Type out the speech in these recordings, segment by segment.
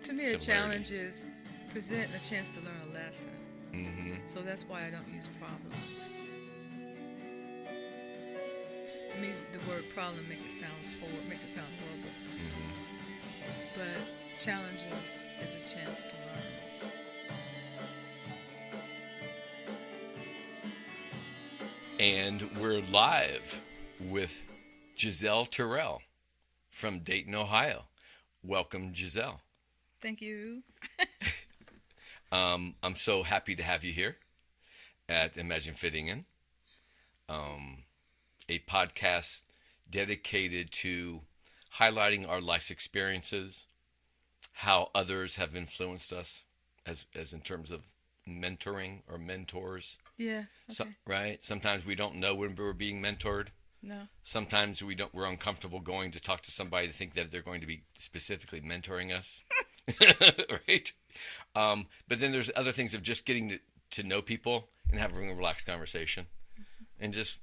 To me, a challenge is presenting a chance to learn a lesson. So that's why I don't use problems. To me, the word problem make it sound horrible. But challenges is a chance to learn. And we're live with Giselle Terrell from Dayton, Ohio. Welcome, Giselle. Thank you. I'm so happy to have you here at Imagine Fitting In, a podcast dedicated to highlighting our life's experiences, how others have influenced us as in terms of mentoring or mentors. Yeah. Okay. Right? Sometimes we don't know when we're being mentored. No. Sometimes we're uncomfortable going to talk to somebody to think that they're going to be specifically mentoring us. Right? But then there's other things of just getting to know people and having a relaxed conversation. And just,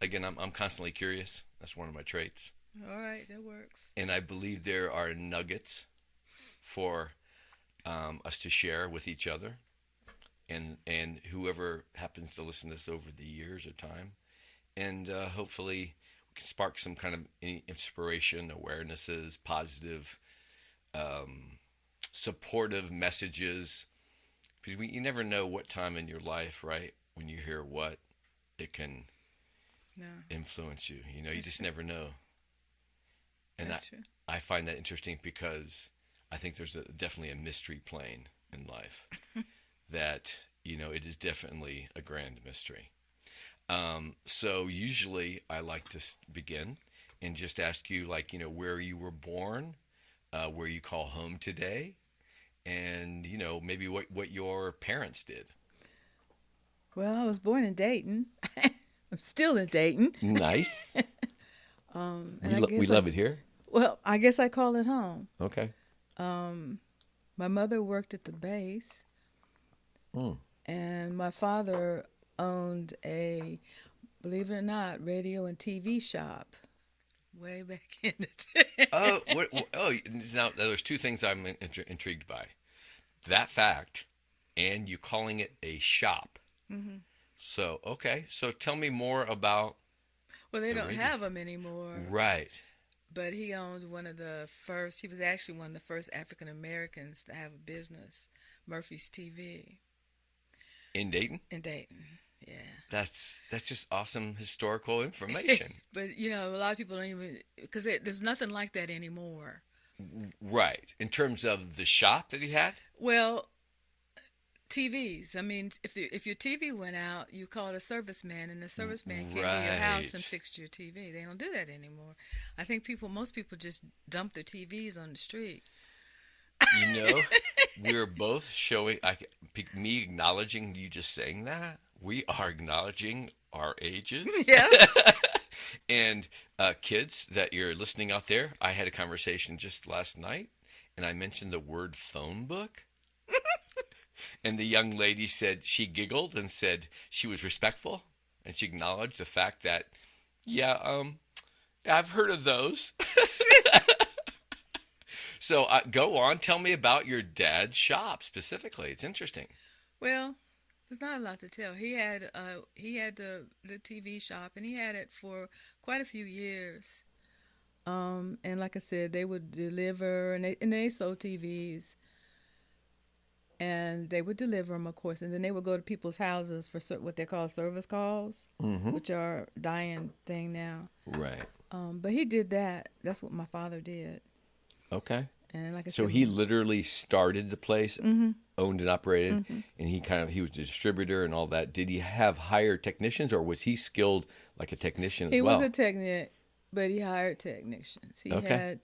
again, I'm constantly curious. That's one of my traits. All right, that works. And I believe there are nuggets for us to share with each other and whoever happens to listen to this over the years or time. And hopefully we can spark some kind of inspiration, awarenesses, positive, supportive messages. Because you never know what time in your life, right, when you hear what, it can influence you. You just never know. And I find that interesting because I think there's definitely a mystery plane in life that, it is definitely a grand mystery. So usually I like to begin and just ask you, where you were born, where you call home today, and, maybe what your parents did. Well, I was born in Dayton. I'm still in Dayton. Nice. And we love it here. Well, I guess I call it home. Okay. My mother worked at the base, and my father owned a, believe it or not, radio and TV shop way back in the day. Now there's two things I'm intrigued by. That fact and you calling it a shop. Mm-hmm. So, okay. So tell me more about... Well, they don't have them anymore. Right. But he owned he was actually one of the first African Americans to have a business, Murphy's TV. In Dayton? In Dayton, yeah. That's just awesome historical information. But, a lot of people don't even, because there's nothing like that anymore. Right. In terms of the shop that he had? Well, TVs. I mean, if your TV went out, you called a serviceman, and the serviceman came to your house and fixed your TV. They don't do that anymore. I think most people just dump their TVs on the street. We're both showing, me acknowledging you just saying that, we are acknowledging our ages. Yeah. And kids that you're listening out there, I had a conversation just last night, and I mentioned the word phone book. And the young lady said, she giggled and said she was respectful, and she acknowledged the fact that, I've heard of those. So go on, tell me about your dad's shop specifically. It's interesting. Well, there's not a lot to tell. He had the TV shop, and he had it for quite a few years. And like I said, they would deliver, and they sold TVs. And they would deliver them, of course, and then they would go to people's houses for what they call service calls, which are a dying thing now. Right. But he did that. That's what my father did. Okay. And like I so said, he literally started the place, owned and operated, and he was a distributor and all that. Did he have hired technicians, or was he skilled like a technician as well? He was a technician, but he hired technicians. He had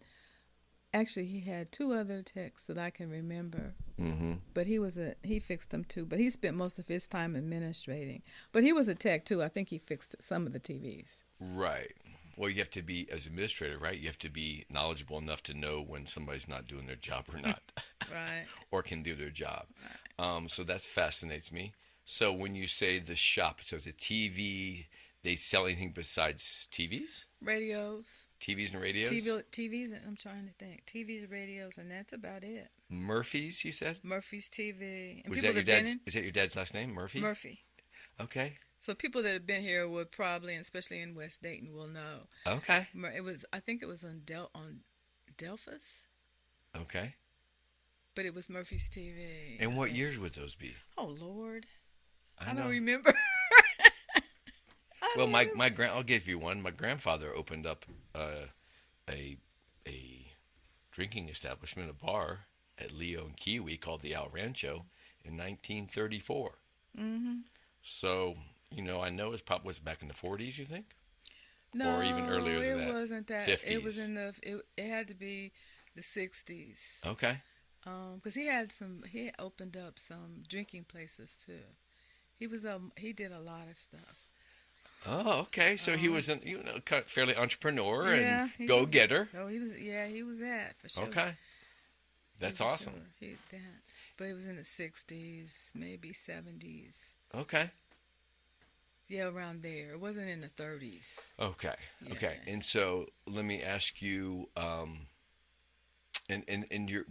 two other techs that I can remember. Mm-hmm. But he fixed them too. But he spent most of his time administrating. But he was a tech too. I think he fixed some of the TVs. Right. Well, you have to be, as administrator, right? You have to be knowledgeable enough to know when somebody's not doing their job or not. Right. Or can do their job. Right. So that fascinates me. So when you say the shop, so the TV, they sell anything besides TVs? Radios. TVs and radios? TVs, I'm trying to think. TVs, radios, and that's about it. Murphy's, you said? Murphy's TV. And Is that your dad's last name, Murphy? Murphy. Okay. So people that have been here would probably, especially in West Dayton, will know. Okay. I think it was on Delphus. Okay. But it was Murphy's TV. And what years would those be? Oh, Lord. I don't remember. Well, I'll give you one. My grandfather opened up a drinking establishment, a bar at Leo and Kiwi called the Al Rancho in 1934. Mm-hmm. So, I know it was back in the 40s, you think? No, or even earlier than that. It wasn't that. 50s. It was it had to be the 60s. Okay. Because he opened up some drinking places too. He did a lot of stuff. Oh, okay. So he was fairly entrepreneur and go-getter. He was that for sure. Okay. That's awesome. Sure. But it was in the 60s, maybe 70s. Okay. Yeah, around there. It wasn't in the 30s. Okay. Yeah. Okay. And so let me ask you,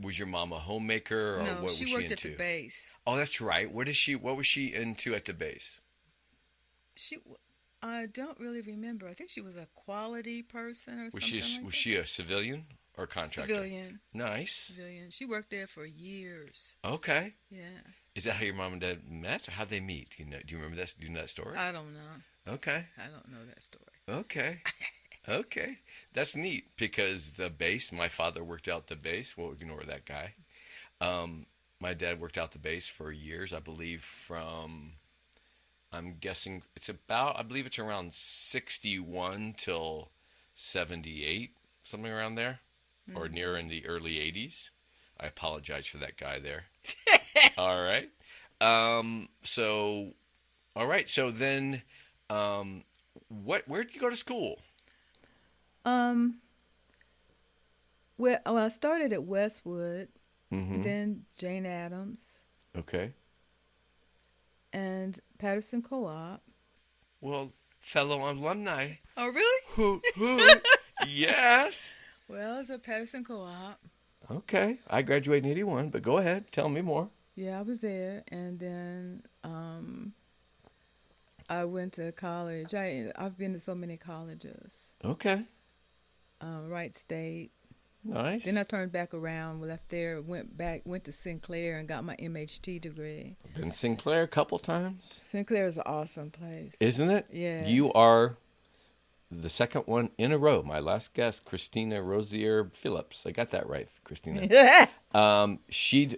was your mom a homemaker, or no, what was she into? She worked at the base. Oh, that's right. What was she into at the base? I don't really remember. I think she was a quality person or something. Was she a civilian or contractor? Civilian. Nice. Civilian. She worked there for years. Okay. Yeah. Is that how your mom and dad met, or how'd they meet? Do you remember that? Do you know that story? I don't know. Okay. I don't know that story. Okay. Okay. That's neat, because the base, my father worked out the base. We'll ignore that guy. My dad worked out the base for years, I believe, from, I'm guessing, I believe it's around 61 till 78, something around there, or near in the early 80s. I apologize for that guy there. All right. All right. So then, where did you go to school? Well, I started at Westwood, then Jane Addams. Okay. And Patterson Co-op. Well, fellow alumni. Oh, really? Who? Yes. Well, it's a Patterson Co-op. Okay. I graduated in 81, but go ahead. Tell me more. Yeah, I was there. And then I went to college. I've been to so many colleges. Okay. Wright State. Nice. Then I turned back around, left there, went to Sinclair and got my MHT degree. Been Sinclair a couple times? Sinclair is an awesome place. Isn't it? Yeah. You are the second one in a row. My last guest, Christina Rosier Phillips. I got that right, Christina. Yeah.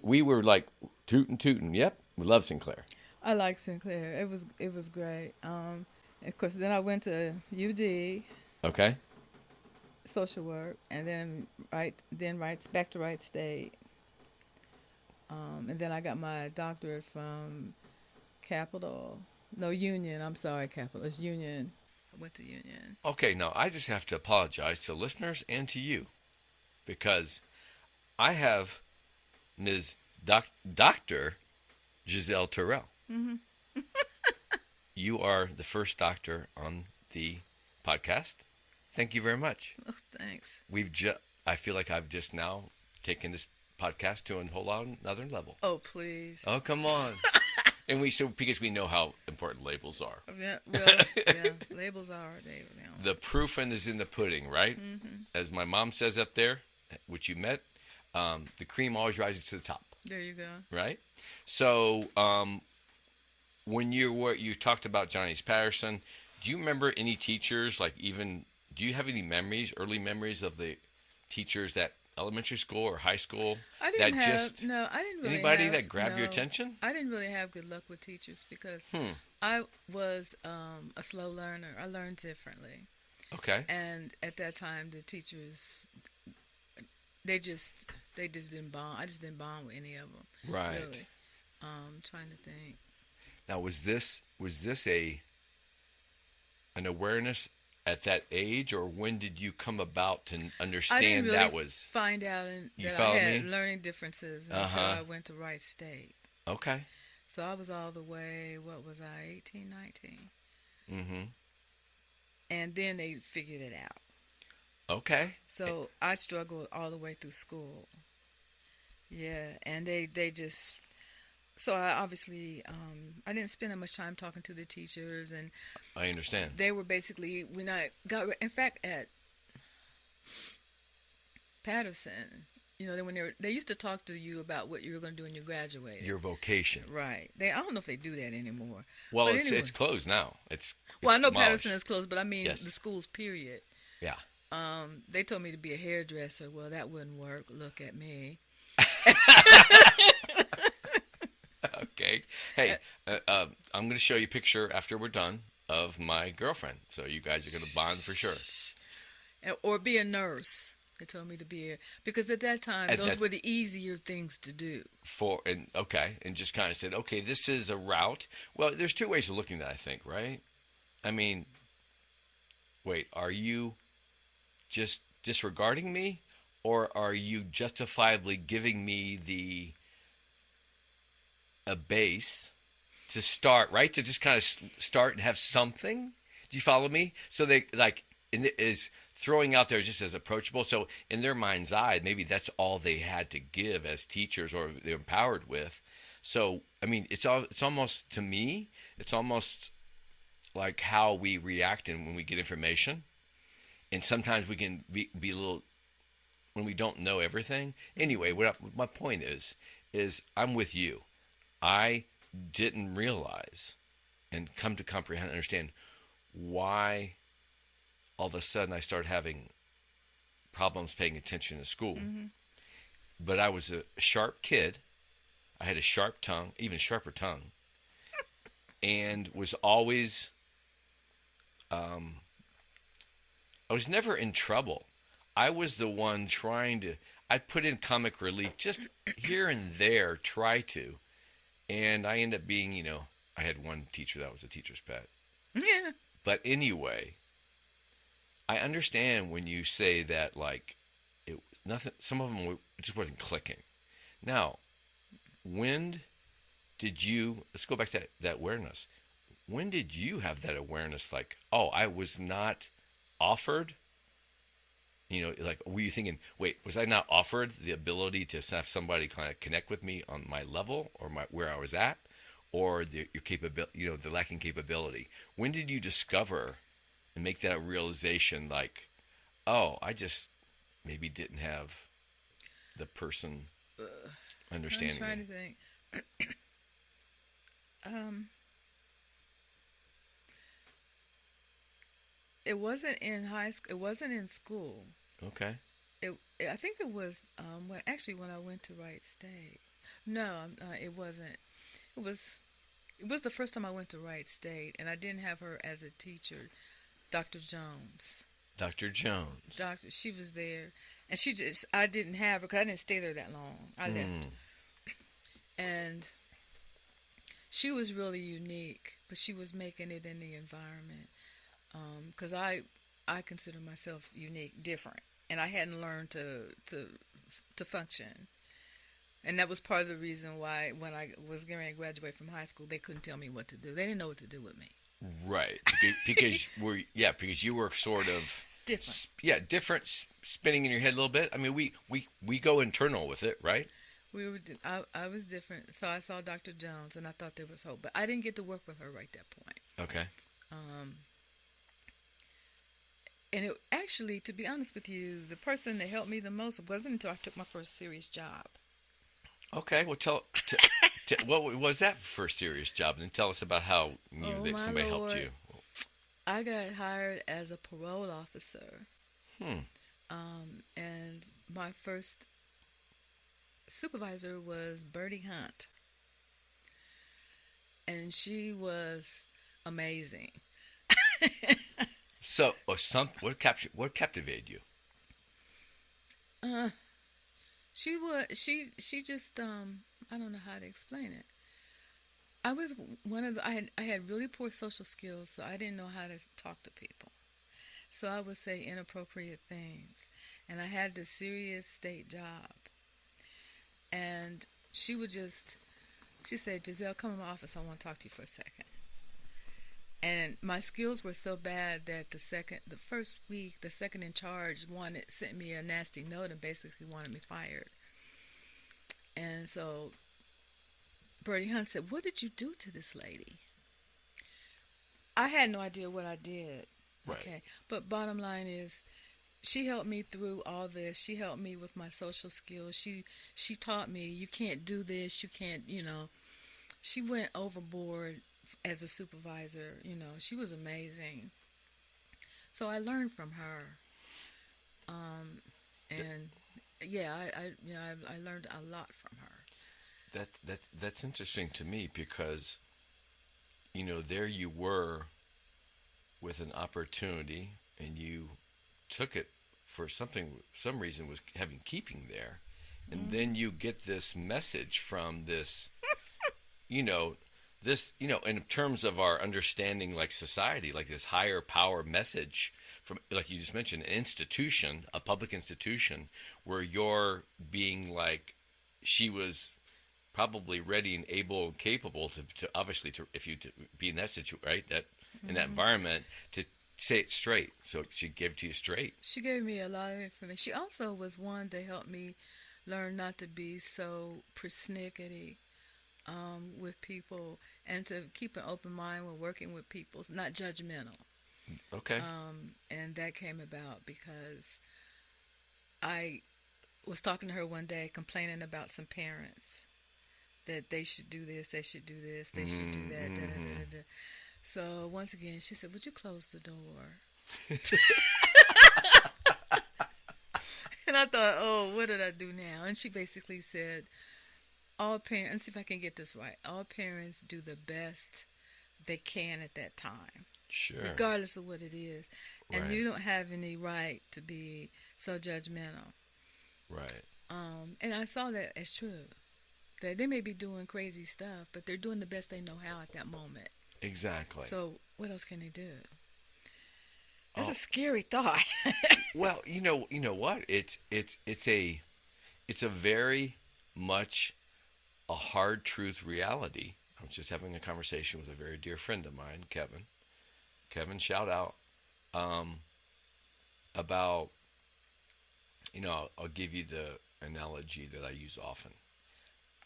We were like tootin'. Yep. We love Sinclair. I like Sinclair. It was great. Of course, then I went to UD. Okay. Social work, and then back to Wright State. And then I got my doctorate from Union. I'm sorry, Capital. It's Union. I went to Union. Okay, now I just have to apologize to listeners and to you, because I have Ms. Dr. Giselle Terrell. Mm-hmm. You are the first doctor on the podcast. Thank you very much. Oh, thanks. I feel like I've just now taken this podcast to a whole another level. Oh, please. Oh, come on. And because we know how important labels are. Yeah, well, yeah, labels are. The proof is in the pudding, right? Mm-hmm. As my mom says up there, which you met, the cream always rises to the top. There you go. Right? So, when you talked about Johnny's Patterson, do you remember any teachers, do you have any early memories of the teachers at elementary school or high school? I didn't really anybody that grabbed your attention? I didn't really have good luck with teachers because I was a slow learner. I learned differently. Okay. And at that time, the teachers, they just didn't bond. I just didn't bond with any of them. Right. Really. Trying to think. Now, was this an awareness at that age, or when did you come about to understand I didn't really find out that I had learning differences until I went to Wright State. Okay. So I was all the way, 18, 19. Mm-hmm. and then they figured it out. Okay. So I struggled all the way through school. Yeah, and they just so I obviously I didn't spend that much time talking to the teachers, and I understand. they were basically when I got in fact at Patterson, they used to talk to you about what you were going to do when you graduated. Your vocation. Right. I don't know if they do that anymore. Well, it's closed now. It's I know demolished. Patterson is closed, but I mean Yes. the school's period. Yeah. They told me to be a hairdresser. Well, that wouldn't work. Look at me. Okay. Hey, I'm going to show you a picture after we're done of my girlfriend. So you guys are going to bond for sure. Or be a nurse. They told me to be because at that time those were the easier things to do. And just kind of said, okay, this is a route. Well, there's two ways of looking at it, I think, right? I mean, wait, are you just disregarding me, or are you justifiably giving me a base to start, right? To just kind of start and have something. Do you follow me? So they is throwing out there just as approachable. So in their mind's eye, maybe that's all they had to give as teachers, or they're empowered with. So I mean, it's almost, to me, it's almost like how we react when we get information, and sometimes we can be a little when we don't know everything. Anyway, my point is I'm with you. I didn't realize and come to comprehend and understand why all of a sudden I started having problems paying attention in school. Mm-hmm. But I was a sharp kid. I had a sharp tongue, even sharper tongue, and was always, I was never in trouble. I was the one I'd put in comic relief just here and there, try to. And I ended up being, I had one teacher that was a teacher's pet. Yeah. But anyway, I understand when you say that, like, it was nothing. Some of them just wasn't clicking. Now, when did you? Let's go back to that awareness. When did you have that awareness? Like, oh, I was not offered. Like, were you thinking, wait, was I not offered the ability to have somebody kind of connect with me on my level or where I was at, or your capability, the lacking capability? When did you discover and make that realization, like, oh, I just maybe didn't have the person understanding me? I'm trying to think. It wasn't in high school. It wasn't in school. Okay. I think it was when I went to Wright State. No, it wasn't. It was the first time I went to Wright State, and I didn't have her as a teacher. Dr. Jones. Dr. Jones. She was there, and I didn't have her because I didn't stay there that long. I left, and she was really unique, but she was making it in the environment. Because I consider myself unique, different, and I hadn't learned to function, and that was part of the reason why when I was getting ready to graduate from high school, they couldn't tell me what to do. They didn't know what to do with me. Right, because you were sort of different. Different, spinning in your head a little bit. I mean, we go internal with it, right? I was different, so I saw Dr. Jones, and I thought there was hope, but I didn't get to work with her right that point. Okay. And it actually, to be honest with you, the person that helped me the most wasn't until I took my first serious job. Okay, well, what was that first serious job? And tell us about how somebody helped you. I got hired as a parole officer. And my first supervisor was Bertie Hunt. And she was amazing. So, what captivated you? She just I don't know how to explain it. I was I had really poor social skills, so I didn't know how to talk to people. So I would say inappropriate things, and I had this serious state job. And she said, "Giselle, come in my office. I want to talk to you for a second." And my skills were so bad that the first week, the second in charge sent me a nasty note and basically wanted me fired. And so Bertie Hunt said, "What did you do to this lady?" I had no idea what I did. Right. Okay. But bottom line is, she helped me through all this. She helped me with my social skills. She taught me, you can't do this, you can't, She went overboard as a supervisor, She was amazing. So I learned from her. And yeah, I learned a lot from her. That's interesting to me because there you were with an opportunity and you took it for some reason was keeping there, and then you get this message from this in terms of our understanding, like society, like this higher power message from, like you just mentioned, an institution, a public institution, where you're being like, she was probably ready and able and capable to obviously to if you to be in that situation, right, that in that environment, to say it straight. So she gave it to you straight. She gave me a lot of information. She also was one that helped me learn not to be so persnickety with people, and to keep an open mind when working with people, not judgmental. Okay. And that came about because I was talking to her one day, complaining about some parents, that they should do this, they should do this, they should do that. Da, da, da, da, da. So once again, she said, "Would you close the door?" And I thought, oh, what did I do now? And she basically said, all parents, see if I can get this right, all parents do the best they can at that time. Sure. Regardless of what it is. And right. You don't have any right to be so judgmental. Right. And I saw that as true. That they may be doing crazy stuff, but they're doing the best they know how at that moment. Exactly. So what else can they do? That's a scary thought. Well, you know what? It's a very much a hard truth reality. I was just having a conversation with a very dear friend of mine, Kevin. Kevin, shout out. About, I'll give you the analogy that I use often.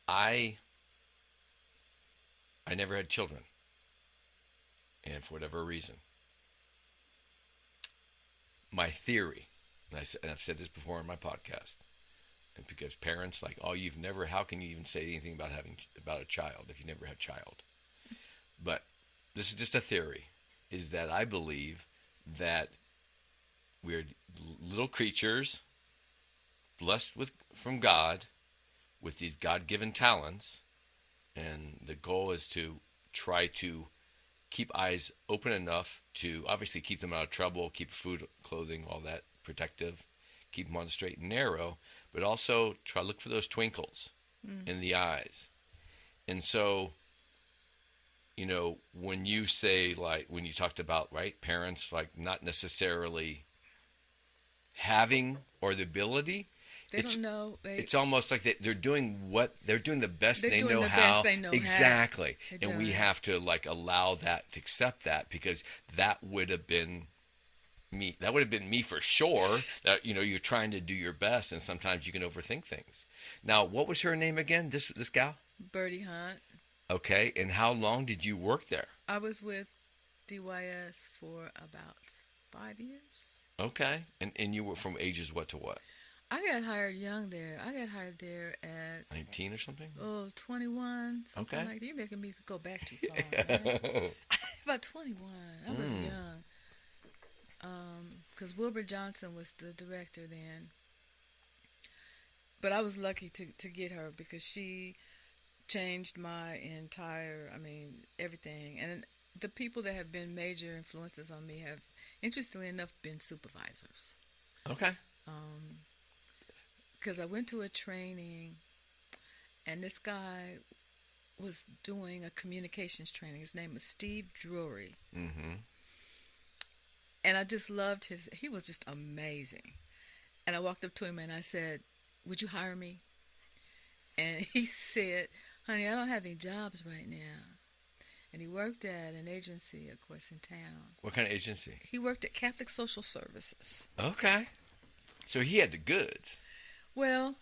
I never had children. And for whatever reason, my theory, and I've said this before in my podcast, and because parents like, oh, how can you even say anything about a child if you never had a child? But this is just a theory, is that I believe that we're little creatures blessed from God with these God-given talents, and the goal is to try to keep eyes open enough to obviously keep them out of trouble, keep food, clothing, all that protective, keep them on the straight and narrow, but also try to look for those twinkles in the eyes. And so, when you say, like, when you talked about, right, parents, like, not necessarily having or the ability, they don't know. It's almost like they're doing the best they know how. Best they know exactly. How. And we have to, like, allow that, to accept that, because that would have been me. That would have been me for sure. That, you're trying to do your best, and sometimes you can overthink things. Now, what was her name again? This gal? Bertie Hunt. Okay. And how long did you work there? I was with DYS for about 5 years. Okay. And you were from ages what to what? I got hired young there. I got hired there at 19 or something? 21, something okay. like that. You're making me go back too far. Right? About 21. I was young. Because Wilbur Johnson was the director then. But I was lucky to get her, because she changed my entire, everything. And the people that have been major influences on me have, interestingly enough, been supervisors. Okay. Because I went to a training, and this guy was doing a communications training. His name was Steve Drury. Mm-hmm. And I just loved he was just amazing. And I walked up to him and I said, "Would you hire me?" And he said, "Honey, I don't have any jobs right now." And he worked at an agency, of course, in town. What kind of agency? He worked at Catholic Social Services. Okay. So he had the goods. Well,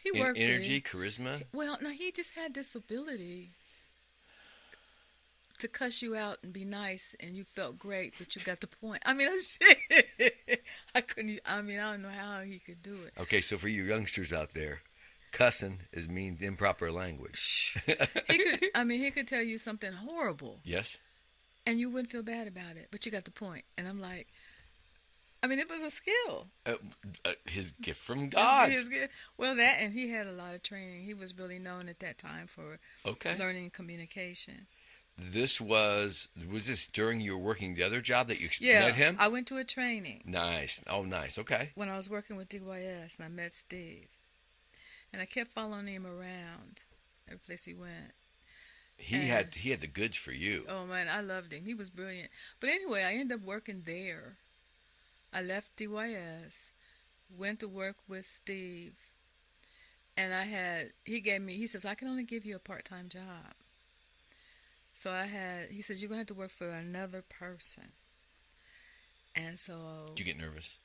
he worked energy, charisma. Well, no, he just had this ability to cuss you out and be nice, and you felt great, but you got the point. I mean, I couldn't. I mean, I don't know how he could do it. Okay, so for you youngsters out there, cussing means improper language. He could tell you something horrible. Yes. And you wouldn't feel bad about it, but you got the point. And I'm like, I mean, it was a skill. His gift from God. His gift. Well, that, and he had a lot of training. He was really known at that time for learning communication. This was this during you were working the other job that you met him? I went to a training. Nice. Oh, nice. Okay. When I was working with DYS, and I met Steve. And I kept following him around every place he went. He had the goods for you. Oh, man, I loved him. He was brilliant. But anyway, I ended up working there. I left DYS, went to work with Steve, and he says, I can only give you a part-time job. So he says, you're going to have to work for another person. And so... Did you get nervous?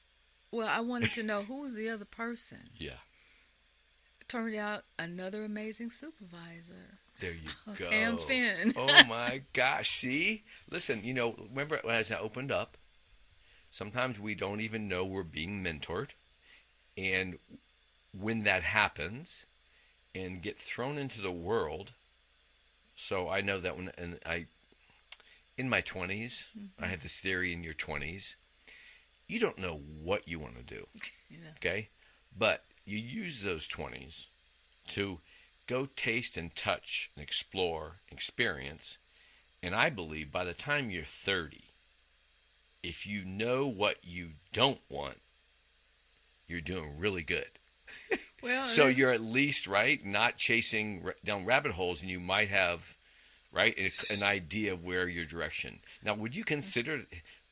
Well, I wanted to know who's the other person. Yeah. It turned out another amazing supervisor. There you go. Pam Finn. Oh, my gosh. See? Listen, remember when I opened up, sometimes we don't even know we're being mentored. And when that happens and get thrown into the world... So I know that in my 20s, I had this theory in your 20s, you don't know what you want to do, okay? But you use those 20s to go taste and touch and explore, experience, and I believe by the time you're 30, if you know what you don't want, you're doing really good. Well, so you're at least not chasing down rabbit holes, and you might have an idea of where your direction. Now, would you consider?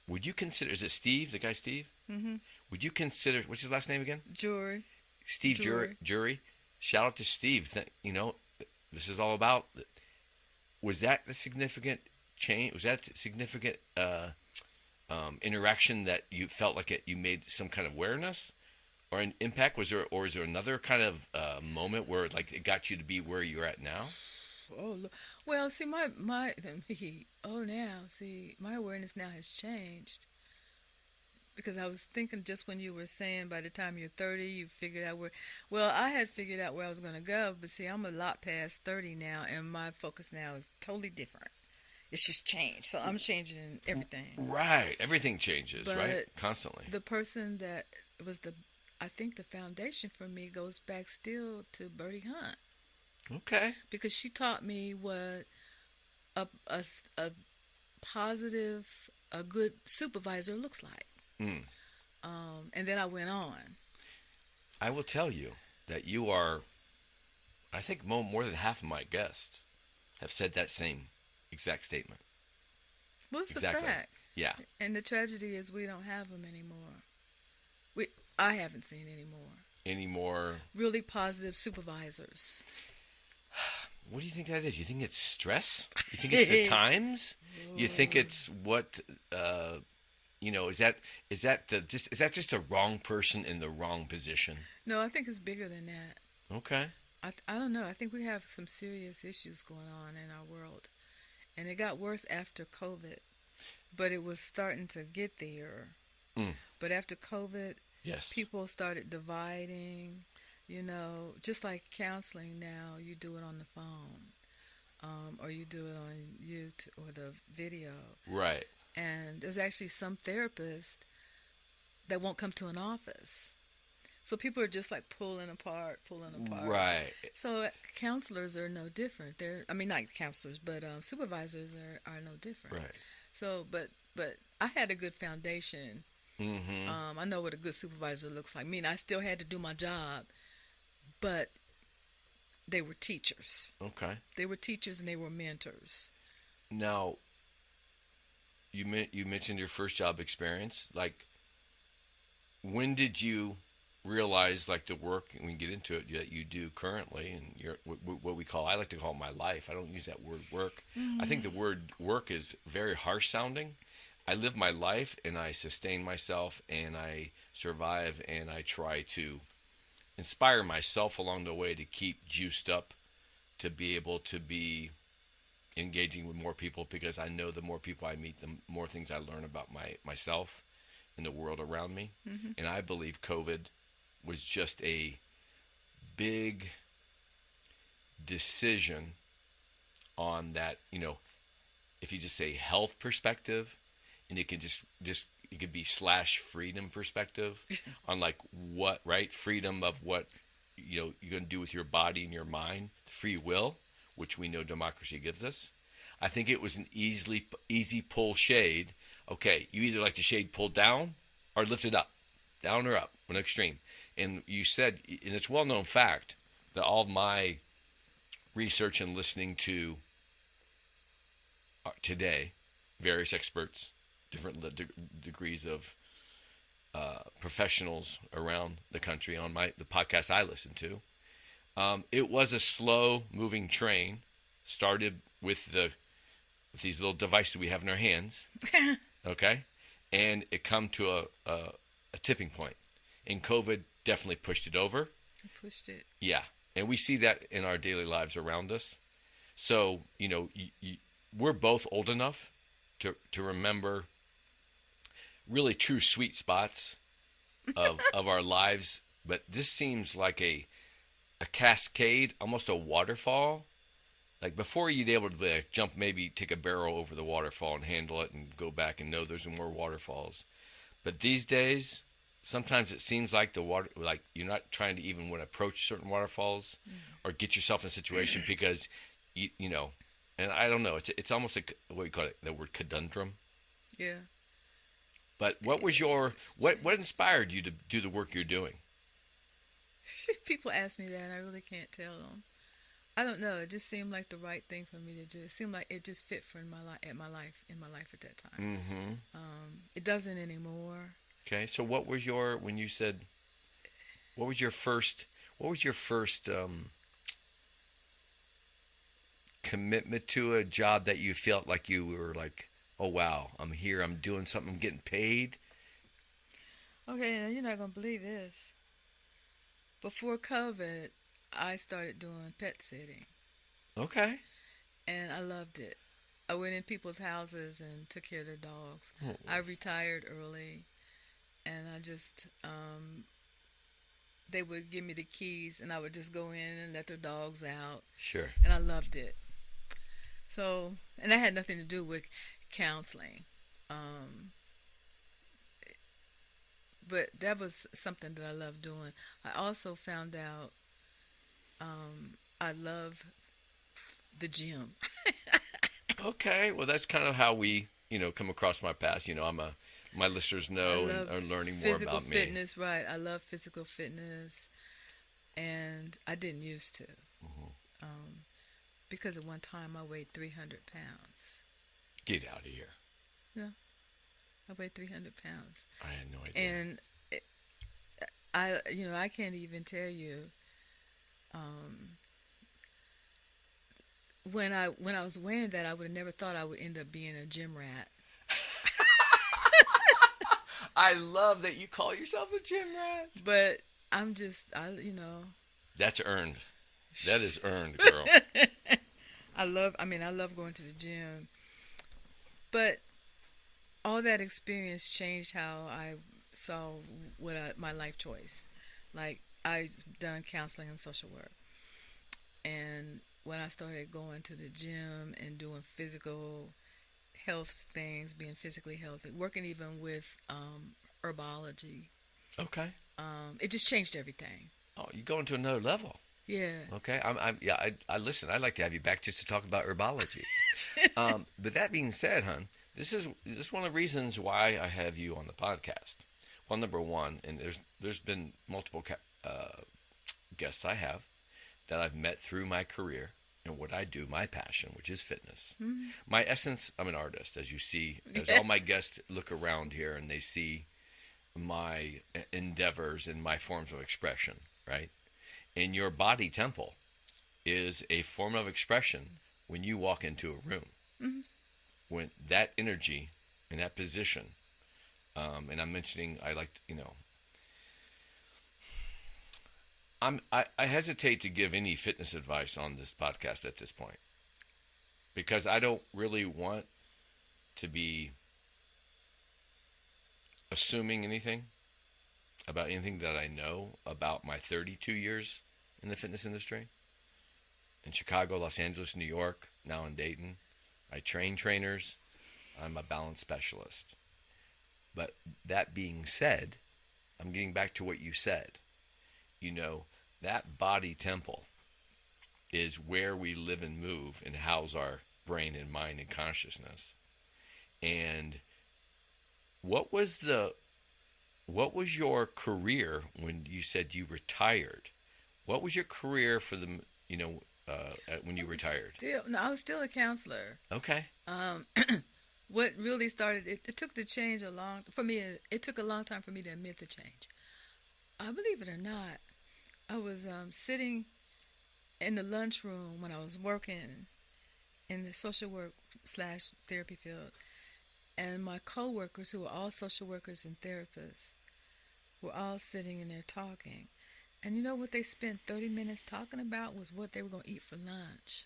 Is it Steve, the guy Steve? Mm-hmm. Would you consider? What's his last name again? Jury. Steve Jury. Shout out to Steve. This is all about. Was that the significant change? Was that a significant interaction that you felt like you made some kind of awareness? Or an impact? Was there another kind of moment where it got you to be where you're at now? Oh, well, see, my awareness now has changed, because I was thinking just when you were saying by the time you're 30, you figured out I had figured out where I was going to go, but see, I'm a lot past 30 now, and my focus now is totally different. It's just changed, so I'm changing everything. Right, everything changes, but right? Constantly. The person that was I think the foundation for me goes back still to Bertie Hunt. Okay. Because she taught me what a positive, a good supervisor looks like. Mm. And then I went on. I will tell you that you are, I think more than half of my guests have said that same exact statement. Well, it's a fact. Yeah. And the tragedy is we don't have them anymore. I haven't seen any more really positive supervisors. What do you think that is? You think it's stress? You think it's the times? You think it's what? Is that just a wrong person in the wrong position? No, I think it's bigger than that. Okay. I don't know. I think we have some serious issues going on in our world, and it got worse after COVID, but it was starting to get there. Mm. But after COVID. Yes. People started dividing, just like counseling now, you do it on the phone, or you do it on YouTube or the video. Right. And there's actually some therapists that won't come to an office. So people are just like pulling apart. Right. So counselors are no different. Not counselors, but supervisors are no different. Right. So, but I had a good foundation. Mm-hmm. I know what a good supervisor looks like. I still had to do my job, but they were teachers. Okay. They were teachers and they were mentors. Now, you mentioned your first job experience. Like, when did you realize like the work, and we can get into it, that you do currently, and what we call, I like to call it my life. I don't use that word work. I think the word work is very harsh sounding. I live my life, and I sustain myself, and I survive, and I try to inspire myself along the way to keep juiced up, to be able to be engaging with more people, because I know the more people I meet, the more things I learn about myself and the world around me. And I believe COVID was just a big decision on that, if you just say health perspective, and it can just it could be / freedom perspective on like what, right? Freedom of what, you're going to do with your body and your mind, free will, which we know democracy gives us. I think it was an easy pull shade. Okay, you either like the shade pulled down or lifted up, down or up, one extreme. And you said, and it's well-known fact, that all of my research and listening to today, various experts, different degrees of professionals around the country on the podcast I listen to, it was a slow-moving train, started with these little devices we have in our hands, okay? And it come to a tipping point. And COVID definitely pushed it over. It pushed it. Yeah. And we see that in our daily lives around us. So, we're both old enough to remember really true sweet spots of our lives. But this seems like a cascade, almost a waterfall. Like before, you'd be able to jump, maybe take a barrel over the waterfall and handle it and go back and know there's more waterfalls. But these days, sometimes it seems like the water, like you're not trying to even want to approach certain waterfalls or get yourself in a situation because, and I don't know, it's almost like, what do you call it, the word conundrum? Yeah. But what inspired you to do the work you're doing? People ask me that, and I really can't tell them. I don't know. It just seemed like the right thing for me to do. It seemed like it just fit for my life at that time. It doesn't anymore. Okay, so what was your first commitment to a job that you felt like you were like, oh wow, I'm here, I'm doing something, I'm getting paid? Okay, now you're not gonna believe this. Before COVID, I started doing pet sitting. Okay. And I loved it. I went in people's houses and took care of their dogs. Oh. I retired early, and I just, they would give me the keys, and I would just go in and let their dogs out. Sure. And I loved it. So, and that had nothing to do with counseling. But that was something that I loved doing. I also found out I love the gym. Okay, well that's kind of how we, come across my past. My listeners know and are learning more about me. Physical fitness, right? I love physical fitness, and I didn't used to, because at one time I weighed 300 pounds. Get out of here. Yeah, I weighed 300 pounds. I had no idea. And I can't even tell you. When I was weighing that, I would have never thought I would end up being a gym rat. I love that you call yourself a gym rat. But I'm just, That's earned. That is earned, girl. I love going to the gym. But all that experience changed how I saw my life choice. Like, I've done counseling and social work. And when I started going to the gym and doing physical health things, being physically healthy, working even with herbology. Okay. It just changed everything. Oh, you're going to another level. Yeah. Okay. I listen. I'd like to have you back just to talk about herbology. But that being said, hon, this is one of the reasons why I have you on the podcast. Well, number one, and there's been multiple guests I have that I've met through my career and what I do, my passion, which is fitness. Mm-hmm. My essence, I'm an artist, as you see. As all my guests look around here and they see my endeavors and my forms of expression, right? And your body temple is a form of expression when you walk into a room. Mm-hmm. When that energy in that position, and I'm mentioning, I like, I hesitate to give any fitness advice on this podcast at this point because I don't really want to be assuming anything about anything that I know about my 32 years in the fitness industry. In Chicago, Los Angeles, New York, now in Dayton. I train trainers. I'm a balance specialist. But that being said, I'm getting back to what you said. That body temple is where we live and move and house our brain and mind and consciousness. And what was your career when you said you retired? What was your career for the, when you retired? I was still a counselor. Okay. What really started, it took the change it took a long time for me to admit the change. I believe it or not, I was sitting in the lunchroom when I was working in the social work / therapy field, and my coworkers, who were all social workers and therapists, were all sitting in there talking. And you know what they spent 30 minutes talking about was what they were going to eat for lunch.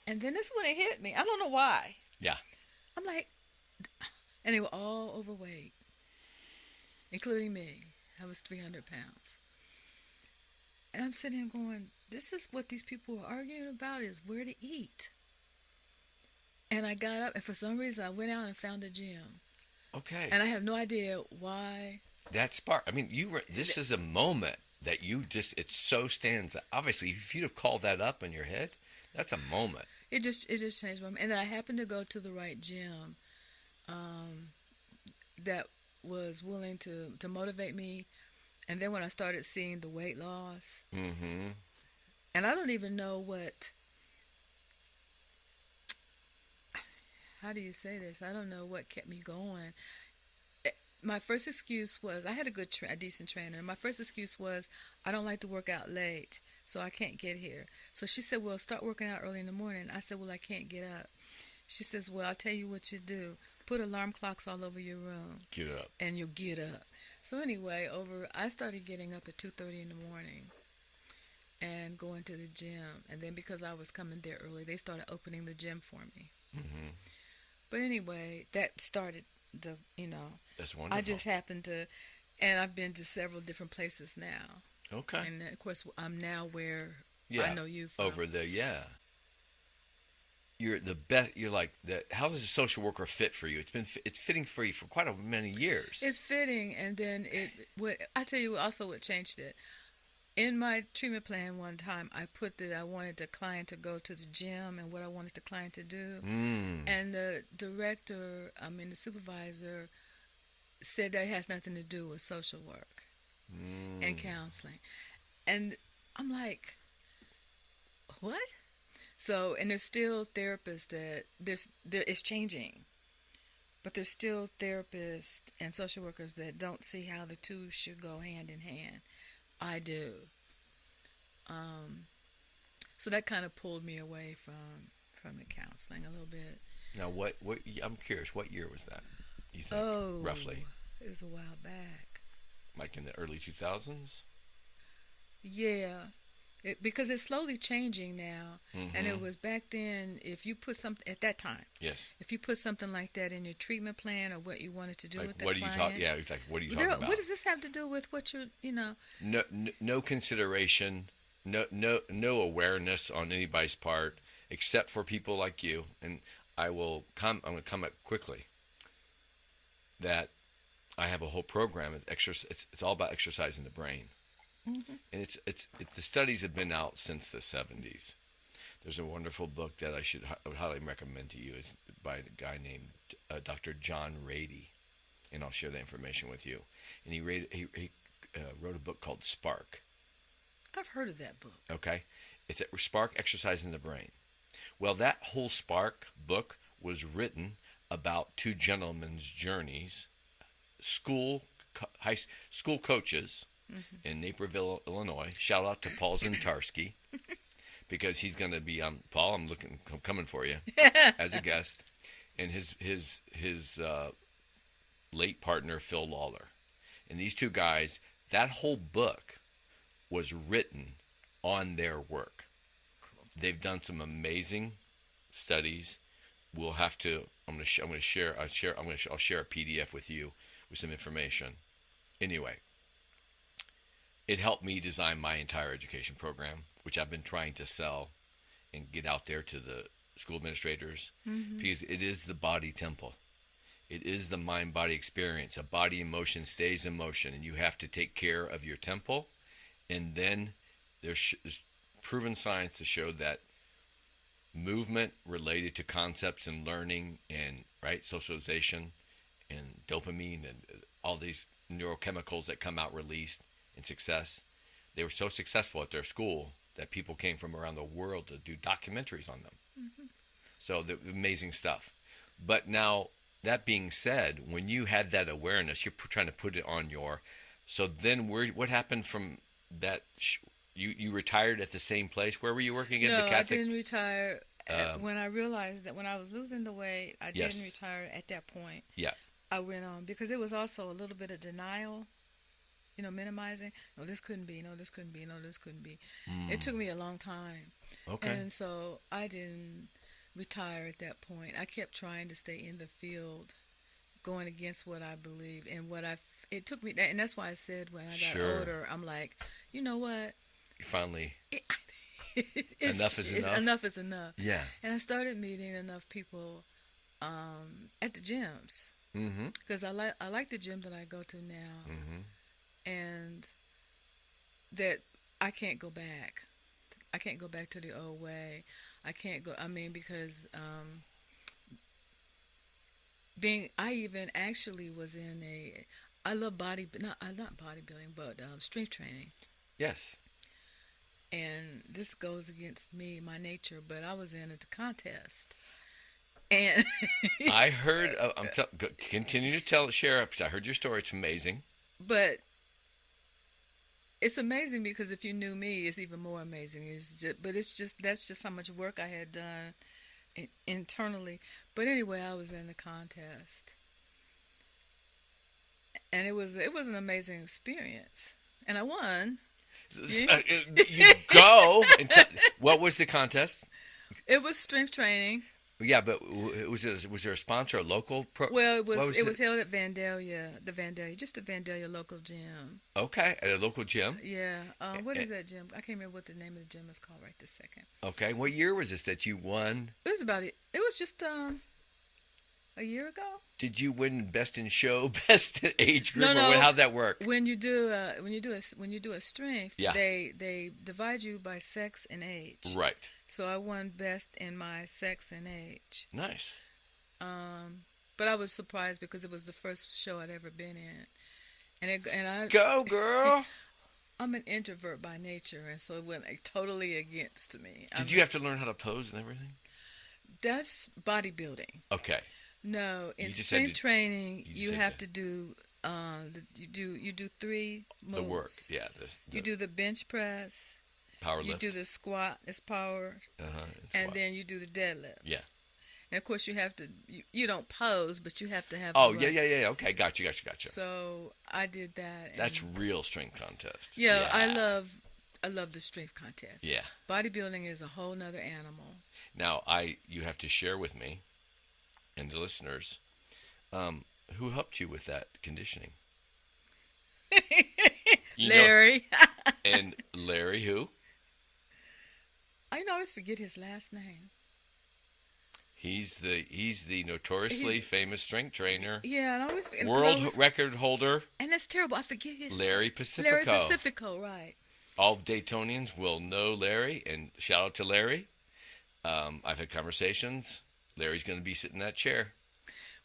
And then this is when it hit me. I don't know why. Yeah. I'm like, and they were all overweight, including me. I was 300 pounds. And I'm sitting here going, this is what these people are arguing about, is where to eat. And I got up, and for some reason, I went out and found a gym. Okay. And I have no idea why. That spark. I mean, this is a moment that it so stands. Obviously, if you'd have called that up in your head, that's a moment. It just changed my mind. And then I happened to go to the right gym that was willing to motivate me. And then when I started seeing the weight loss, mm-hmm. and I don't even know how do you say this? I don't know what kept me going. My first excuse was, I had a decent trainer. My first excuse was, I don't like to work out late, so I can't get here. So she said, well, start working out early in the morning. I said, well, I can't get up. She says, well, I'll tell you what you do. Put alarm clocks all over your room. Get up. And you'll get up. So anyway, I started getting up at 2:30 in the morning and going to the gym. And then because I was coming there early, they started opening the gym for me. Mm-hmm. But anyway, that started That's wonderful. I just happened to, and I've been to several different places now. Okay. And of course, I'm now where I know you from. Over there, yeah. You're the best. You're like the. How does a social worker fit for you? It's fitting for you for quite many years. It's fitting, and then I tell you also what changed it. In my treatment plan one time, I put that I wanted the client to go to the gym and what I wanted the client to do. And the director, the supervisor, said that has nothing to do with social work and counseling. And I'm like, what? So, and there's still therapists it's changing. But there's still therapists and social workers that don't see how the two should go hand in hand. I do. So that kind of pulled me away from the counseling a little bit. Now, what? I'm curious. What year was that? You think roughly? It was a while back. Like in the early 2000s? Yeah, because it's slowly changing now. Mm-hmm. And it was back then. If you put something at that time, yes. If you put something like that in your treatment plan or what you wanted to do with the client, Yeah, exactly. What are you talking about? What does this have to do with what you're, No consideration, no awareness on anybody's part, except for people like you. And I'm going to comment quickly that I have a whole program. It's all about exercising the brain. Mm-hmm. And the studies have been out since the 70s. There's a wonderful book that I would highly recommend to you. It's by a guy named Dr. John Rady, and I'll share the information with you. And he wrote a book called Spark. I've heard of that book. Okay, it's Spark Exercising the Brain. Well, that whole Spark book was written about two gentlemen's journeys, school high school coaches in Naperville, Illinois. Shout out to Paul Zintarski because he's going to be on. Paul, I'm coming for you as a guest, and his late partner Phil Lawler, and these two guys. That whole book was written on their work. Cool. They've done some amazing studies. We'll have to. I'll share a PDF with you with some information. Anyway, it helped me design my entire education program, which I've been trying to sell and get out there to the school administrators, because it is the body temple. It is the mind-body experience. A body in motion stays in motion, and you have to take care of your temple. And then there's proven science to show that movement related to concepts and learning and socialization and dopamine and all these neurochemicals that come out released in success. They were so successful at their school that people came from around the world to do documentaries on them. So the amazing stuff. But now, that being said, when you had that awareness, you're trying to put it on your. So then, what happened from that? You retired at the same place. Where were you working again? No, the Catholic? I didn't retire. When I realized that when I was losing the weight, I didn't retire at that point. Yeah. I went on because it was also a little bit of denial, minimizing. No, this couldn't be. No, this couldn't be. No, this couldn't be. It took me a long time. Okay. And so I didn't retire at that point. I kept trying to stay in the field, going against what I believed and it took me, and that's why I said when I got older, I'm like, you know what? Finally, enough is enough. Enough is enough. Yeah. And I started meeting enough people at the gyms because I like the gym that I go to now, and that I can't go back. I can't go back to the old way. I can't go. I mean, because I even actually was in I love not bodybuilding, but strength training. Yes. And this goes against my nature, but I was in a contest. And I heard, continue to share. I heard your story. It's amazing. But it's amazing because if you knew me, it's even more amazing. That's just how much work I had done internally. But anyway, I was in the contest, and it was an amazing experience, and I won. You go. What was the contest? It was strength training. Yeah, but was there a sponsor, a local Well, it was held at just the Vandalia local gym. Okay, at a local gym? Yeah. What is that gym? I can't remember what the name of the gym is called right this second. Okay. What year was this that you won? It was just a year ago. Did you win best in show, best in age group, No. or how'd that work? When you do a strength, they divide you by sex and age. Right. So I won best in my sex and age. Nice. But I was surprised because it was the first show I'd ever been in, and I go girl. I'm an introvert by nature, and so it went totally against me. Did you have to learn how to pose and everything? That's bodybuilding. Okay. No, in strength training, you have to do you do 3 moves. The work, yeah. You do the bench press. Power lift. You do the squat, it's power. And then you do the deadlift. Yeah. And of course, you have to. You don't pose, but you have to have. Oh yeah. Okay, gotcha. So I did that. That's real strength contest. Yeah, I love the strength contest. Yeah. Bodybuilding is a whole nother animal. Now you have to share with me and the listeners, who helped you with that conditioning? Larry. And Larry who? I always forget his last name. He's the notoriously famous strength trainer. Yeah, and I always forget. World record holder. And that's terrible. I forget his Larry Pacifico. Larry Pacifico, right. All Daytonians will know Larry, and shout out to Larry. I've had conversations. Larry's going to be sitting in that chair.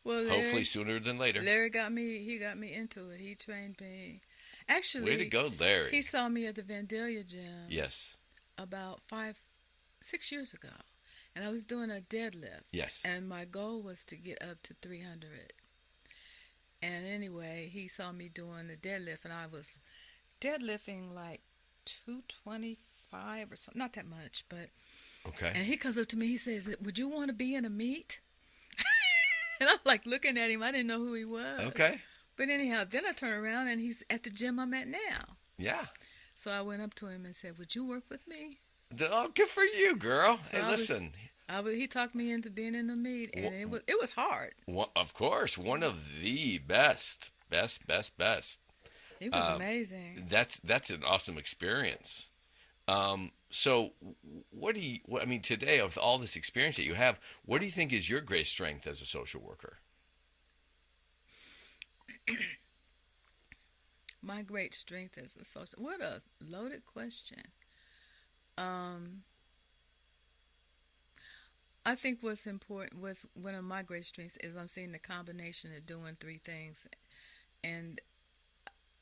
Well, hopefully sooner than later. Larry got me into it. He trained me. Actually, way to go, Larry. He saw me at the Vandalia gym. Yes. About 6 years ago. And I was doing a deadlift. Yes. And my goal was to get up to 300. And anyway, he saw me doing the deadlift, and I was deadlifting like 225 or something, not that much, but. Okay. And he comes up to me, he says, "Would you want to be in a meet?" And I'm like looking at him. I didn't know who he was. Okay. But anyhow, then I turn around and he's at the gym I'm at now. Yeah. So I went up to him and said, "Would you work with me?" Oh, good for you, girl. So hey, listen. He talked me into being in the meet, and it was hard. Of course, one of the best. It was amazing. That's an awesome experience. So I mean, today, with all this experience that you have, what do you think is your greatest strength as a social worker? My great strength as a social... What a loaded question. I think what's important, one of my great strengths is I'm seeing the combination of doing three things. And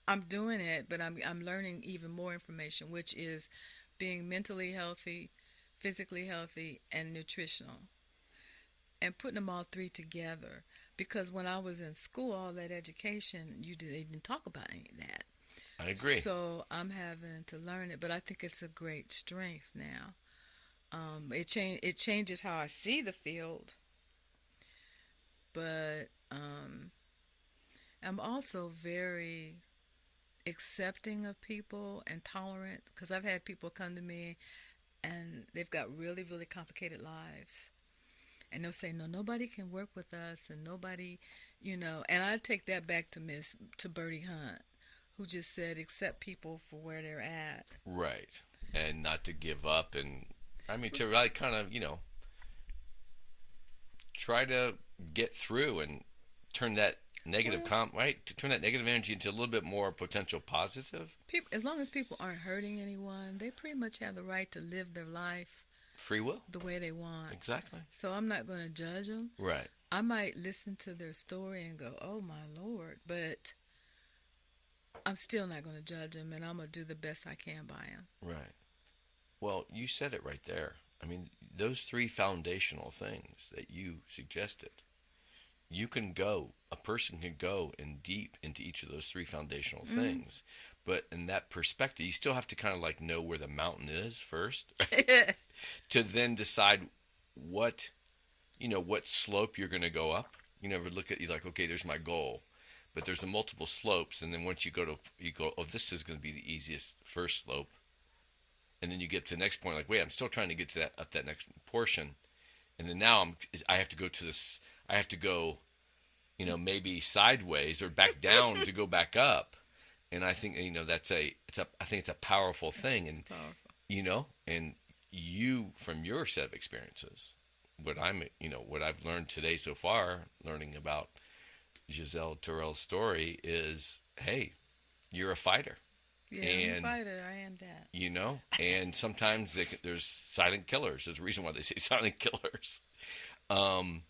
I'm doing it, but I'm learning even more information, which is being mentally healthy, physically healthy, and nutritional. And putting them all three together. Because when I was in school, all that education, they didn't talk about any of that. I agree. So I'm having to learn it, but I think it's a great strength now. It changes how I see the field, but I'm also very accepting of people and tolerant, because I've had people come to me and they've got really, really complicated lives. And they'll say, "No, nobody can work with us," and nobody, and I take that back to Bertie Hunt, who just said, accept people for where they're at. Right. And not to give up, and I mean, to really kind of, try to get through and turn that negative to turn that negative energy into a little bit more potential positive. As long as people aren't hurting anyone, they pretty much have the right to live their life. Free will. The way they want. Exactly. So I'm not going to judge them. Right. I might listen to their story and go, "Oh my Lord," but I'm still not going to judge them, and I'm going to do the best I can by them. Right. Well, you said it right there. I mean, those three foundational things that you suggested, a person can go in deep into each of those three foundational things. But in that perspective, you still have to kind of like know where the mountain is first, right? To then decide what slope you're going to go up. You never look at, you're like, okay, there's my goal. But there's multiple slopes, and then once you go, oh, this is going to be the easiest first slope. And then you get to the next point, like, wait, I'm still trying to get to that next portion. And then now I have to go to this, I have to go, maybe sideways or back down to go back up. And I think, I think it's a powerful thing. And, powerful. And you, from your set of experiences, what I've learned today so far, learning about Giselle Terrell's story is, hey, you're a fighter. Yeah, I'm a fighter. I am that. And sometimes there's silent killers. There's a reason why they say silent killers. Was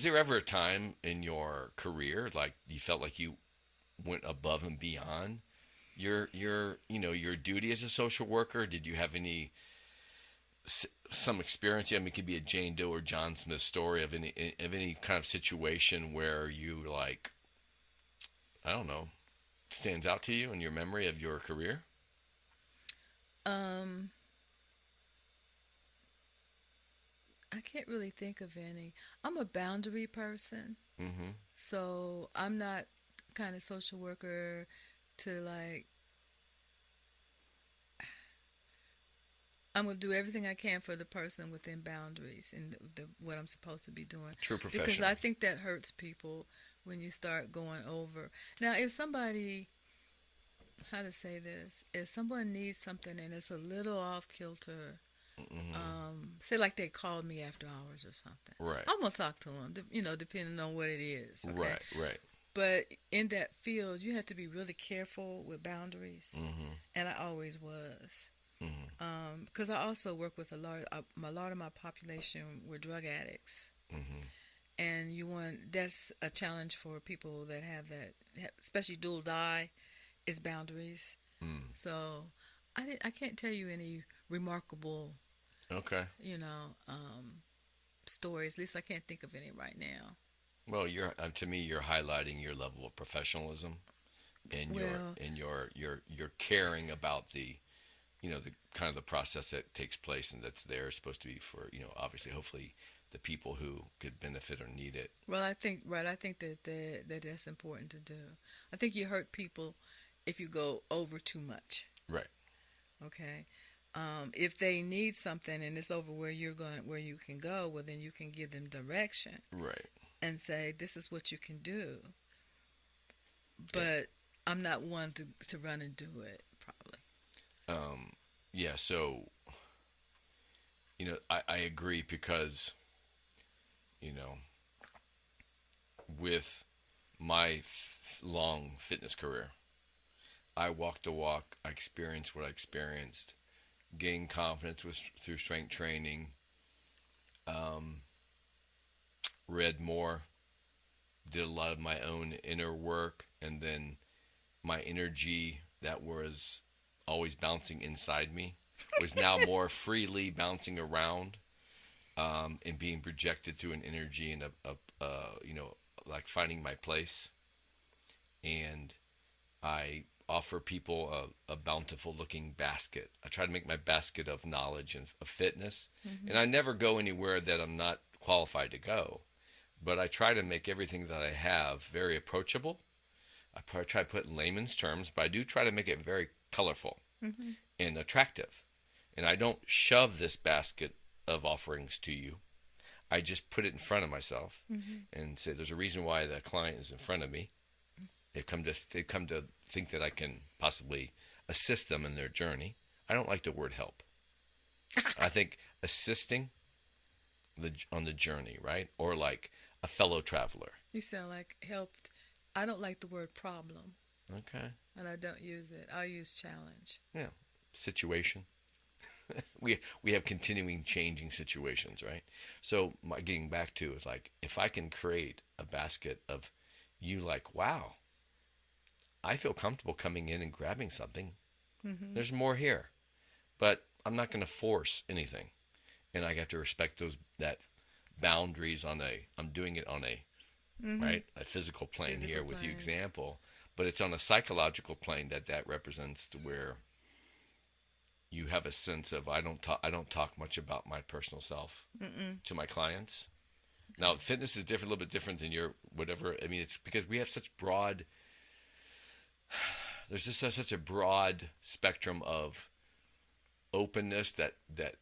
there ever a time in your career like you felt like you went above and beyond your duty as a social worker? Did you have some experience? I mean, it could be a Jane Doe or John Smith story of any kind of situation where you, like, I don't know, stands out to you in your memory of your career? I can't really think of any. I'm a boundary person. Mm-hmm. So I'm not kind of social worker to, like, I'm going to do everything I can for the person within boundaries and what I'm supposed to be doing. True professional. Because I think that hurts people when you start going over. Now, if somebody, how to say this, if someone needs something and it's a little off kilter, say like they called me after hours or something. Right. I'm going to talk to them, depending on what it is. Okay? Right. But in that field, you have to be really careful with boundaries. Mm-hmm. And I always was. Mm-hmm. Because I also work with a lot of my population were drug addicts. Mm-hmm. And that's a challenge for people that have that, especially dual die, is boundaries. So I can't tell you any remarkable, okay, stories. At least I can't think of any right now. Well, you're to me, you're highlighting your level of professionalism, and you're caring about the, the kind of the process that takes place and that's there supposed to be for, obviously, hopefully, the people who could benefit or need it. Well, I think that that's important to do. I think you hurt people if you go over too much. Right. Okay. If they need something and it's over where you can go, well, then you can give them direction. Right. And say, this is what you can do. But yeah. I'm not one to run and do it, probably. Yeah, so, I agree because, with my long fitness career, I walked the walk, I experienced what I experienced, gained confidence through strength training, read more, did a lot of my own inner work, and then my energy that was always bouncing inside me was now more freely bouncing around, and being projected through an energy and like finding my place. And I offer people a bountiful looking basket. I try to make my basket of knowledge and of fitness, and I never go anywhere that I'm not qualified to go. But I try to make everything that I have very approachable. I try to put in layman's terms, but I do try to make it very colorful and attractive. And I don't shove this basket of offerings to you. I just put it in front of myself and say, there's a reason why the client is in front of me. They've come to think that I can possibly assist them in their journey. I don't like the word help. I think assisting on the journey, right? Or like a fellow traveler. You sound like helped. I don't like the word problem. Okay. And I don't use it. I'll use challenge. Yeah. Situation. we have continuing changing situations, right? So getting back to is like, if I can create a basket of you like, wow, I feel comfortable coming in and grabbing something. There's more here. But I'm not going to force anything. And I have to respect that boundaries I'm doing it on a right, a physical plane here with your example, but it's on a psychological plane that represents to where you have a sense of I don't talk much about my personal self to my clients. Now, fitness is different, a little bit different than your whatever. I mean, it's because we have such broad. There's just such a broad spectrum of openness that the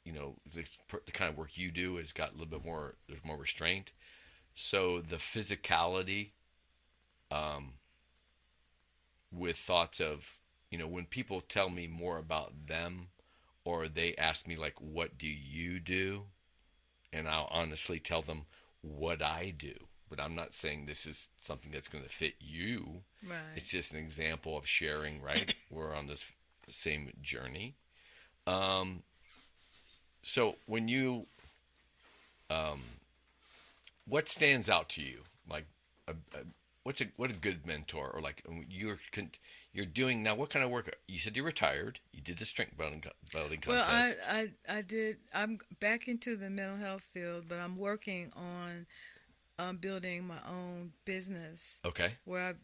kind of work you do has got a little bit more. There's more restraint. So the physicality, with thoughts of, when people tell me more about them, or they ask me like, what do you do? And I'll honestly tell them what I do. But I'm not saying this is something that's going to fit you. Right. It's just an example of sharing, right? We're on this same journey. So when you, what stands out to you? Like, what a good mentor, or like you're doing now? What kind of work? You said you're retired. You did the strength building contest. Well, I did. I'm back into the mental health field, but I'm working on building my own business. Okay. Where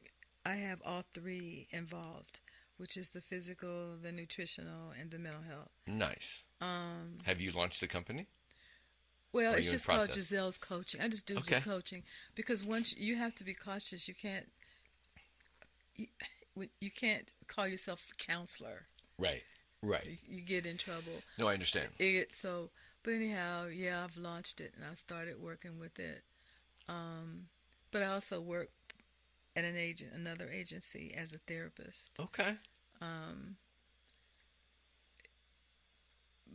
I have all three involved, which is the physical, the nutritional, and the mental health. Nice. Have you launched the company? Well, it's just called Giselle's Coaching. I just do the coaching because once you have to be cautious. You can't call yourself a counselor. Right. You get in trouble. No, I understand. But anyhow, yeah, I've launched it and I started working with it. But I also work at another agency as a therapist. Okay.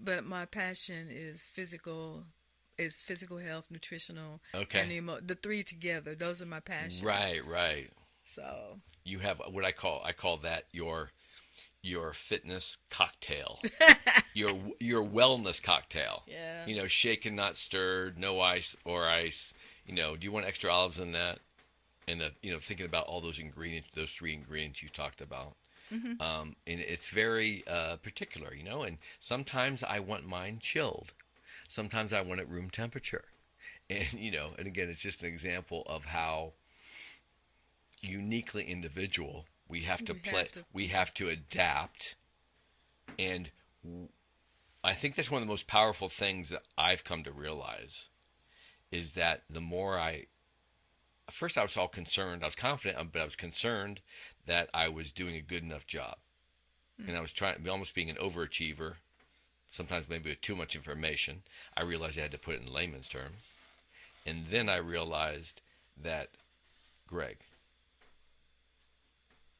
But my passion is physical health, nutritional, okay, and the three together. Those are my passions. Right. So you have what I call that your fitness cocktail, your wellness cocktail. Yeah. Shaken not stirred, no ice or ice. Do you want extra olives in that? And thinking about all those ingredients, those three ingredients you talked about. And it's very particular, and sometimes I want mine chilled. Sometimes I want it room temperature. And, and again, it's just an example of how uniquely individual we have to we have to adapt. And I think that's one of the most powerful things that I've come to realize is that the more at first I was all concerned, I was confident, but I was concerned that I was doing a good enough job. And I was almost being an overachiever, sometimes maybe with too much information. I realized I had to put it in layman's terms. And then I realized that, Greg,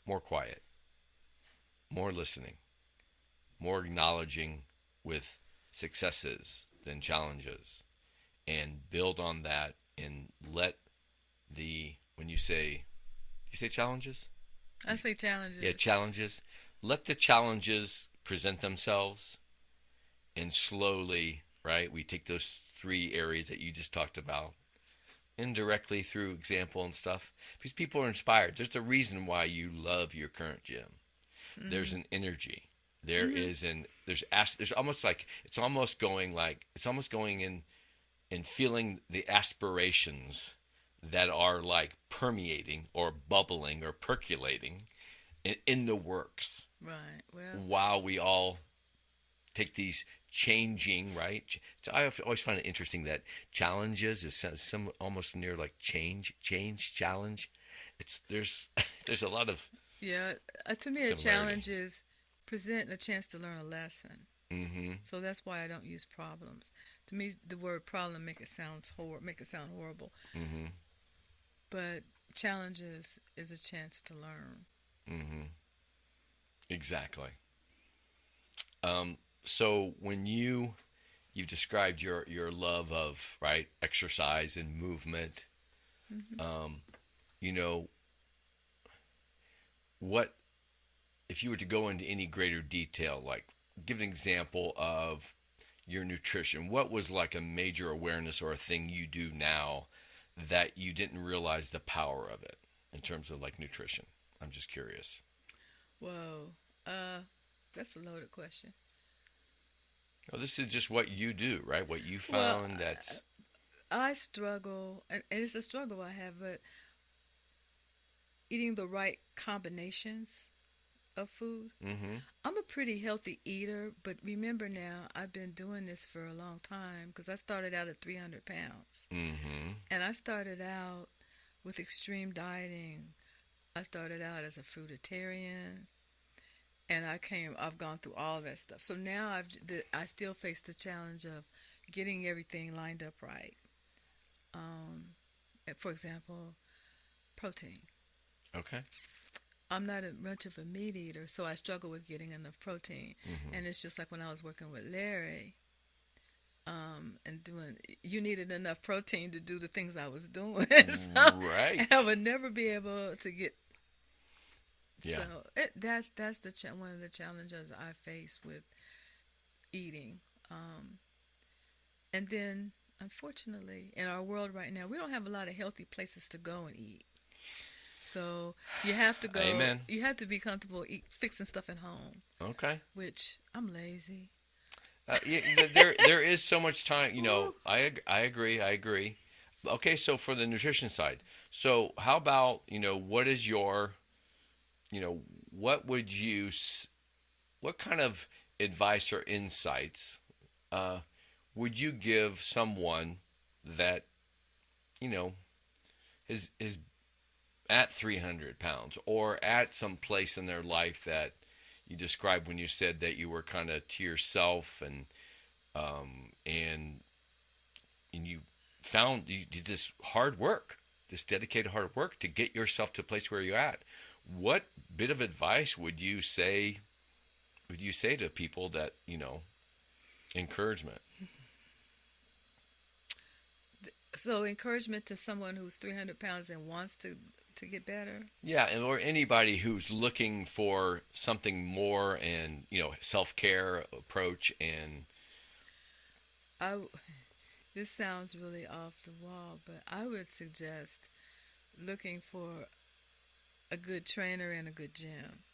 more quiet, more listening, more acknowledging with successes than challenges, and build on that and let when you say challenges? I say challenges. Yeah, challenges. Let the challenges present themselves, and slowly, right, we take those 3 areas that you just talked about, indirectly through example and stuff, because people are inspired. There's a reason why you love your current gym. Mm-hmm. There's an energy. There is there's almost like it's almost going in and feeling the aspirations that are like permeating or bubbling or percolating in the works. Right. Well, while we all take these changing, right? So I always find it interesting that challenges is some almost near like challenge. There's a lot of to me, a challenge is present a chance to learn a lesson. Mm-hmm. So that's why I don't use problems. To me, the word problem make it sound horrible. Mm-hmm. But challenges is a chance to learn. Mm-hmm. Exactly. So when you've described your love of, right, exercise and movement, what if you were to go into any greater detail, like give an example of your nutrition? What was like a major awareness or a thing you do now that you didn't realize the power of it in terms of like nutrition? I'm just curious. Whoa, that's a loaded question. Well, this is just what you do, right? What you found. I struggle, and it's a struggle I have, but eating the right combinations of food. Mm-hmm. I'm a pretty healthy eater, but remember now, I've been doing this for a long time because I started out at 300 pounds. Mm-hmm. And I started out with extreme dieting. I started out as a fruitarian, and I've gone through all that stuff. So now I still face the challenge of getting everything lined up right. For example, protein. Okay. I'm not much of a meat eater, so I struggle with getting enough protein. Mm-hmm. And it's just like when I was working with Larry, you needed enough protein to do the things I was doing. So, right. I would never be able to get. Yeah. So that's one of the challenges I face with eating. And then, unfortunately, in our world right now, we don't have a lot of healthy places to go and eat. So you have to go. Amen. You have to be comfortable fixing stuff at home. Okay. Which I'm lazy. There is so much time. I agree. Okay, so for the nutrition side, so how about what is your, what kind of advice or insights would you give someone that is at 300 pounds or at some place in their life that you described when you said that you were kind of to yourself and you found you did this hard work, this dedicated hard work to get yourself to a place where you're at. What bit of advice would you say to people that, encouragement? So encouragement to someone who's 300 pounds and wants to get better? Yeah, or anybody who's looking for something more and, self-care approach and... This sounds really off the wall, but I would suggest looking for a good trainer and a good gym,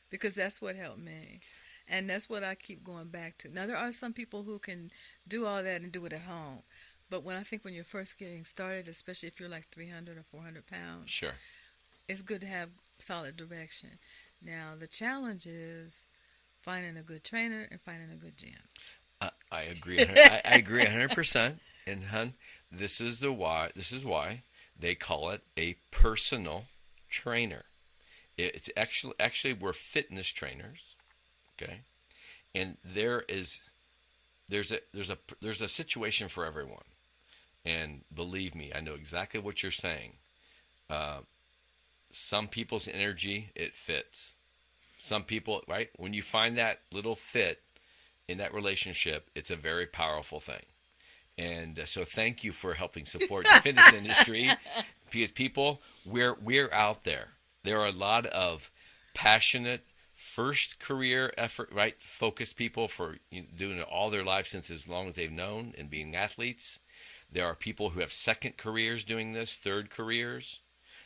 because that's what helped me. And that's what I keep going back to. Now, there are some people who can do all that and do it at home, But when you're first getting started, especially if you're like 300 or 400 pounds, sure, it's good to have solid direction. Now, the challenge is finding a good trainer and finding a good gym. I agree. I agree 100%. And hun, this is why they call it a personal trainer. It's actually we're fitness trainers, okay? And there's a situation for everyone. And believe me, I know exactly what you're saying. Some people's energy, it fits. Some people, right? When you find that little fit in that relationship, it's a very powerful thing. And so thank you for helping support the fitness industry, because people, we're out there. There are a lot of passionate first career effort, right? Focused people for doing it all their life since as long as they've known and being athletes. There are people who have second careers doing this, third careers,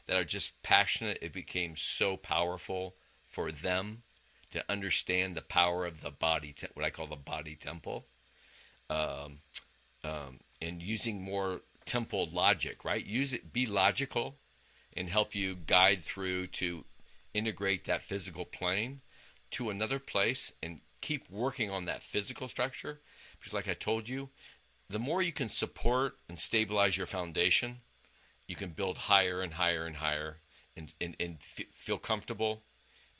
that are just passionate. It became so powerful for them to understand the power of the body, what I call the body temple, and using more temple logic, right? Be logical, and help you guide through to integrate that physical plane to another place and keep working on that physical structure. Because like I told you, the more you can support and stabilize your foundation, you can build higher and higher and higher, and feel comfortable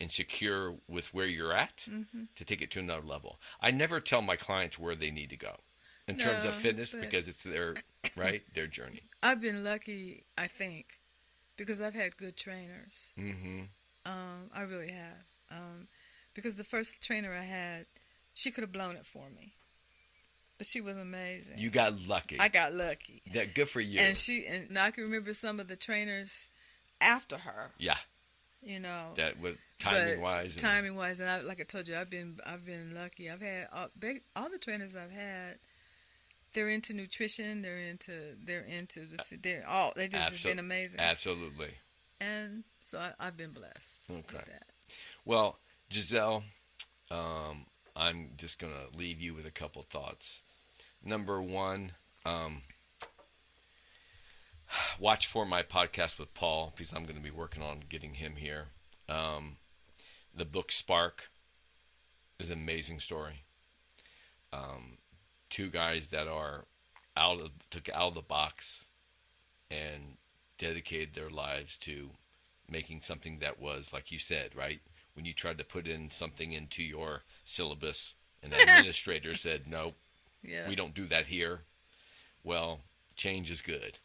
and secure with where you're at, to take it to another level. I never tell my clients where they need to go in terms of fitness, because it's their journey. I've been lucky, I think, because I've had good trainers. I really have. Because the first trainer I had, she could have blown it for me. But she was amazing. You got lucky. I got lucky. Good for you. And I can remember some of the trainers after her. Yeah. You know. That with timing wise, and like I told you, I've been lucky. I've had all the trainers I've had. They're into nutrition. They've just been amazing. Absolutely. And so I've been blessed. Okay. With that. Well, Giselle, I'm just going to leave you with a couple thoughts. Number one, watch for my podcast with Paul, because I'm going to be working on getting him here. The book Spark is an amazing story. Two guys that are took out of the box and dedicated their lives to making something that was, like you said, right? When you tried to put in something into your syllabus and the administrator said, no, we don't do that here. Well, change is good.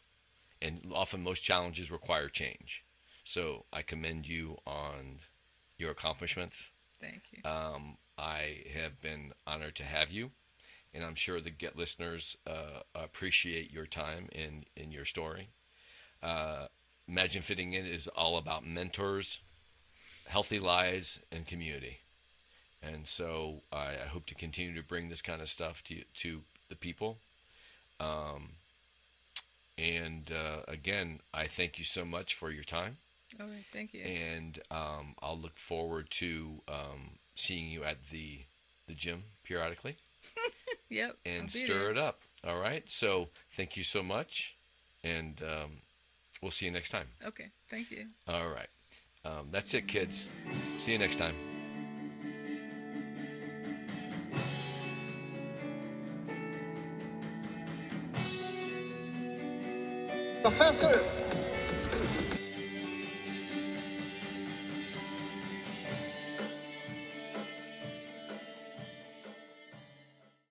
And often most challenges require change. So I commend you on your accomplishments. Thank you. I have been honored to have you. And I'm sure the listeners appreciate your time in your story. Imagine Fitting In is all about mentors, healthy lives, and community. And so I hope to continue to bring this kind of stuff to the people. Again, I thank you so much for your time. All right, thank you. And I'll look forward to seeing you at the gym periodically. Yep. And stir it up. All right. So thank you so much. And we'll see you next time. Okay. Thank you. All right. That's it, kids. See you next time. Professor.